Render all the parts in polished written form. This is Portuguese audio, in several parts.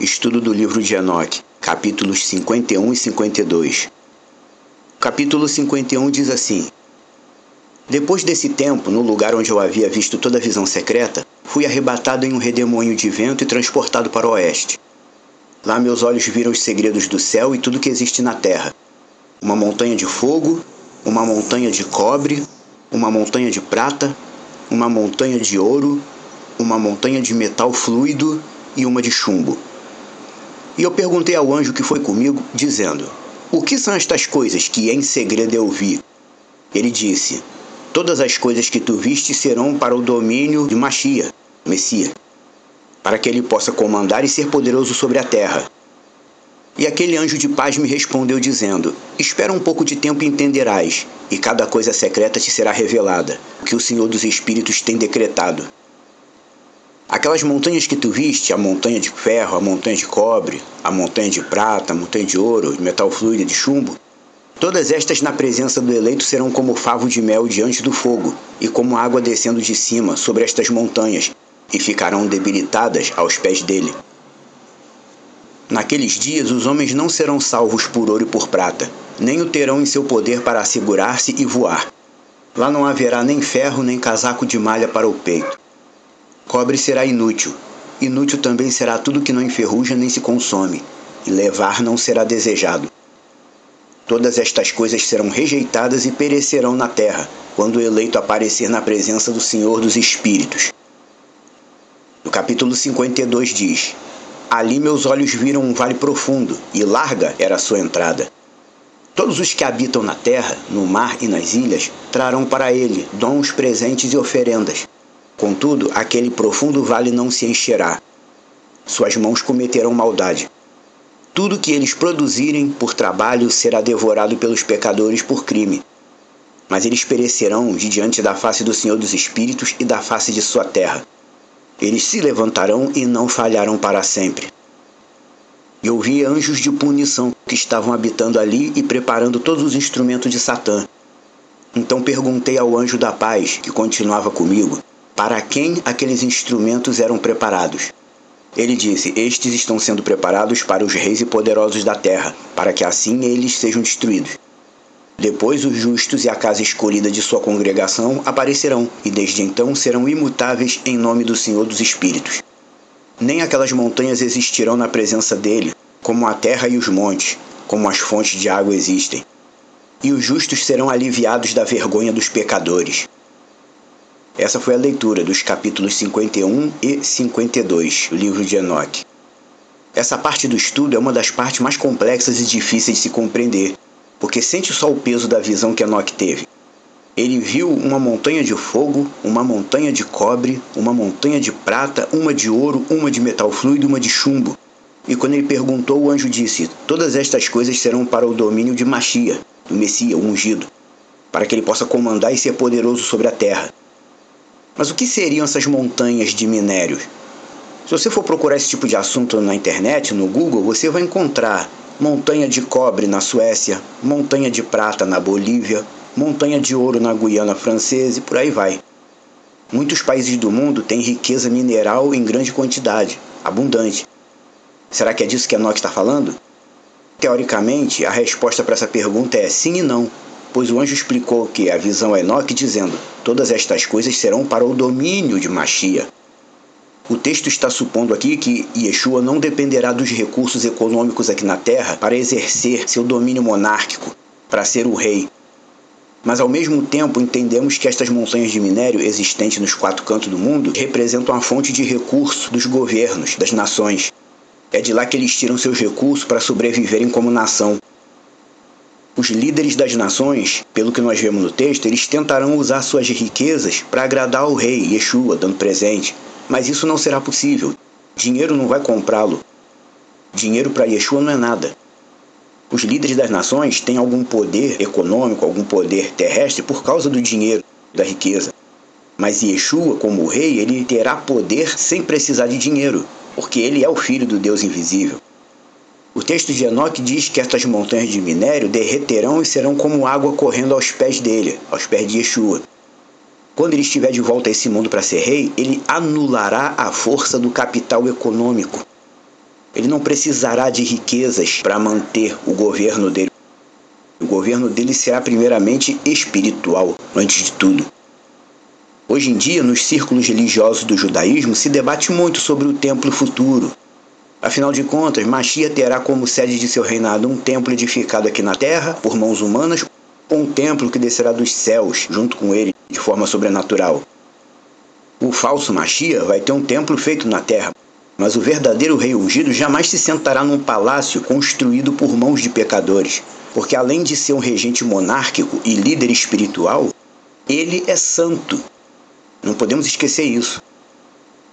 Estudo do livro de Enoque, capítulos 51 e 52. O capítulo 51 diz assim: Depois desse tempo, no lugar onde eu havia visto toda a visão secreta, fui arrebatado em um redemoinho de vento e transportado para o oeste. Lá meus olhos viram os segredos do céu e tudo que existe na terra. Uma montanha de fogo, uma montanha de cobre, uma montanha de prata, uma montanha de ouro, uma montanha de metal fluido e uma de chumbo. E eu perguntei ao anjo que foi comigo, dizendo: O que são estas coisas que em segredo eu vi? Ele disse: Todas as coisas que tu viste serão para o domínio de Machia, Messias, para que ele possa comandar e ser poderoso sobre a terra. E aquele anjo de paz me respondeu dizendo: Espera um pouco de tempo e entenderás, e cada coisa secreta te será revelada, o que o Senhor dos Espíritos tem decretado. Aquelas montanhas que tu viste, a montanha de ferro, a montanha de cobre, a montanha de prata, a montanha de ouro, de metal fluido e de chumbo, todas estas na presença do eleito serão como favo de mel diante do fogo, e como água descendo de cima sobre estas montanhas, e ficarão debilitadas aos pés dele. Naqueles dias os homens não serão salvos por ouro e por prata, nem o terão em seu poder para assegurar-se e voar. Lá não haverá nem ferro nem casaco de malha para o peito. Cobre será inútil. Inútil também será tudo que não enferruja nem se consome, e levar não será desejado. Todas estas coisas serão rejeitadas e perecerão na terra, quando o eleito aparecer na presença do Senhor dos Espíritos. No capítulo 52 diz: Ali meus olhos viram um vale profundo, e larga era a sua entrada. Todos os que habitam na terra, no mar e nas ilhas, trarão para ele dons, presentes e oferendas. Contudo, aquele profundo vale não se encherá. Suas mãos cometerão maldade. Tudo que eles produzirem por trabalho será devorado pelos pecadores por crime. Mas eles perecerão de diante da face do Senhor dos Espíritos e da face de sua terra. Eles se levantarão e não falharão para sempre. E ouvi anjos de punição que estavam habitando ali e preparando todos os instrumentos de Satã. Então perguntei ao anjo da paz, que continuava comigo, para quem aqueles instrumentos eram preparados. Ele disse: Estes estão sendo preparados para os reis e poderosos da terra, para que assim eles sejam destruídos. Depois os justos e a casa escolhida de sua congregação aparecerão, e desde então serão imutáveis em nome do Senhor dos Espíritos. Nem aquelas montanhas existirão na presença dele, como a terra e os montes, como as fontes de água existem. E os justos serão aliviados da vergonha dos pecadores. Essa foi a leitura dos capítulos 51 e 52 do livro de Enoque. Essa parte do estudo é uma das partes mais complexas e difíceis de se compreender, porque sente só o peso da visão que Enoque teve. Ele viu uma montanha de fogo, uma montanha de cobre, uma montanha de prata, uma de ouro, uma de metal fluido e uma de chumbo. E quando ele perguntou, o anjo disse: Todas estas coisas serão para o domínio de Machia, do Messias, o ungido, para que ele possa comandar e ser poderoso sobre a terra. Mas o que seriam essas montanhas de minérios? Se você for procurar esse tipo de assunto na internet, no Google, você vai encontrar montanha de cobre na Suécia, montanha de prata na Bolívia, montanha de ouro na Guiana Francesa e por aí vai. Muitos países do mundo têm riqueza mineral em grande quantidade, abundante. Será que é disso que Enoque está falando? Teoricamente, a resposta para essa pergunta é sim e não, pois o anjo explicou que a visão é Enoque dizendo: Todas estas coisas serão para o domínio de Machia. O texto está supondo aqui que Yeshua não dependerá dos recursos econômicos aqui na terra para exercer seu domínio monárquico, para ser o rei. Mas ao mesmo tempo entendemos que estas montanhas de minério existentes nos 4 cantos do mundo representam a fonte de recurso dos governos, das nações. É de lá que eles tiram seus recursos para sobreviverem como nação. Os líderes das nações, pelo que nós vemos no texto, eles tentarão usar suas riquezas para agradar ao rei, Yeshua, dando presente. Mas isso não será possível. Dinheiro não vai comprá-lo. Dinheiro para Yeshua não é nada. Os líderes das nações têm algum poder econômico, algum poder terrestre por causa do dinheiro, da riqueza. Mas Yeshua, como rei, ele terá poder sem precisar de dinheiro, porque ele é o filho do Deus invisível. O texto de Enoque diz que estas montanhas de minério derreterão e serão como água correndo aos pés dele, aos pés de Yeshua. Quando ele estiver de volta a esse mundo para ser rei, ele anulará a força do capital econômico. Ele não precisará de riquezas para manter o governo dele. O governo dele será primeiramente espiritual, antes de tudo. Hoje em dia, nos círculos religiosos do judaísmo, se debate muito sobre o templo futuro. Afinal de contas, Mashiach terá como sede de seu reinado um templo edificado aqui na terra, por mãos humanas, ou um templo que descerá dos céus, junto com ele, de forma sobrenatural. O falso Mashiach vai ter um templo feito na terra, mas o verdadeiro rei ungido jamais se sentará num palácio construído por mãos de pecadores, porque além de ser um regente monárquico e líder espiritual, ele é santo. Não podemos esquecer isso.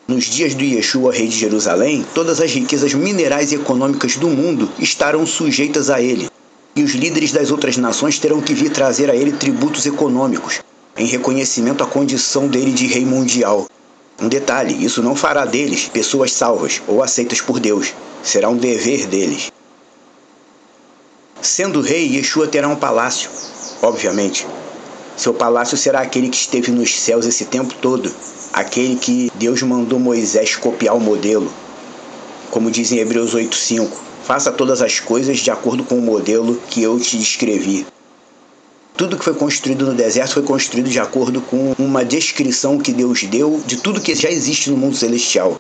Nos dias do Yeshua, rei de Jerusalém, todas as riquezas minerais e econômicas do mundo estarão sujeitas a ele, e os líderes das outras nações terão que vir trazer a ele tributos econômicos, em reconhecimento à condição dele de rei mundial. Um detalhe, isso não fará deles pessoas salvas ou aceitas por Deus. Será um dever deles. Sendo rei, Yeshua terá um palácio, obviamente. Seu palácio será aquele que esteve nos céus esse tempo todo, aquele que Deus mandou Moisés copiar o modelo. Como diz em Hebreus 8:5, faça todas as coisas de acordo com o modelo que eu te descrevi. Tudo que foi construído no deserto foi construído de acordo com uma descrição que Deus deu de tudo que já existe no mundo celestial.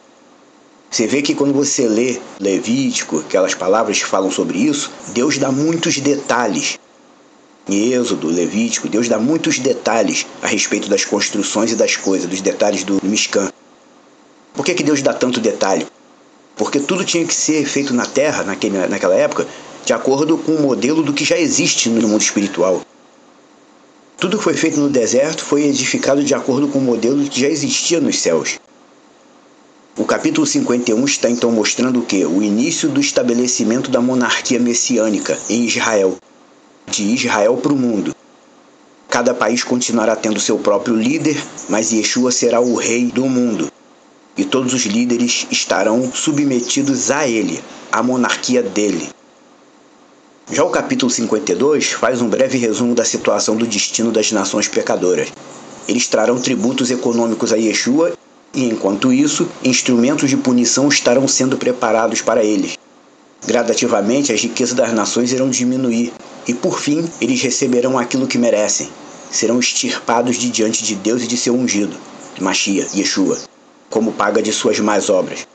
Você vê que quando você lê Levítico, aquelas palavras que falam sobre isso, Deus dá muitos detalhes. Em Êxodo, Levítico, Deus dá muitos detalhes a respeito das construções e das coisas, dos detalhes do Mishkan. Por que Deus dá tanto detalhe? Porque tudo tinha que ser feito na terra, naquela época, de acordo com o modelo do que já existe no mundo espiritual. Tudo que foi feito no deserto foi edificado de acordo com o modelo que já existia nos céus. O capítulo 51 está então mostrando o quê? O início do estabelecimento da monarquia messiânica em Israel. De Israel para o mundo. Cada país continuará tendo seu próprio líder, mas Yeshua será o rei do mundo. E todos os líderes estarão submetidos a ele, à monarquia dele. Já o capítulo 52 faz um breve resumo da situação do destino das nações pecadoras. Eles trarão tributos econômicos a Yeshua e, enquanto isso, instrumentos de punição estarão sendo preparados para eles. Gradativamente, as riquezas das nações irão diminuir e, por fim, eles receberão aquilo que merecem. Serão extirpados de diante de Deus e de seu ungido, Mashiach, Yeshua, como paga de suas más obras.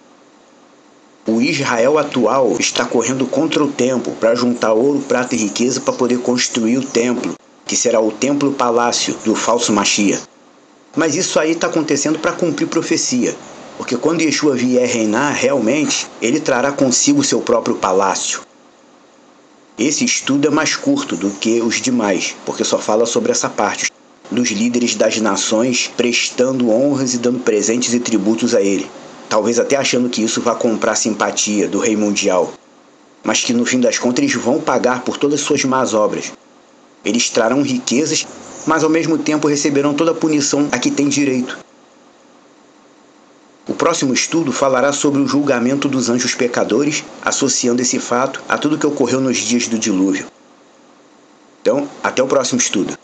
O Israel atual está correndo contra o tempo para juntar ouro, prata e riqueza para poder construir o templo, que será o templo-palácio do falso Mashiach. Mas isso aí está acontecendo para cumprir profecia. Porque quando Yeshua vier reinar, realmente, ele trará consigo seu próprio palácio. Esse estudo é mais curto do que os demais, porque só fala sobre essa parte, dos líderes das nações prestando honras e dando presentes e tributos a ele. Talvez até achando que isso vá comprar a simpatia do rei mundial. Mas que no fim das contas eles vão pagar por todas as suas más obras. Eles trarão riquezas, mas ao mesmo tempo receberão toda a punição a que têm direito. O próximo estudo falará sobre o julgamento dos anjos pecadores, associando esse fato a tudo que ocorreu nos dias do dilúvio. Então, até o próximo estudo.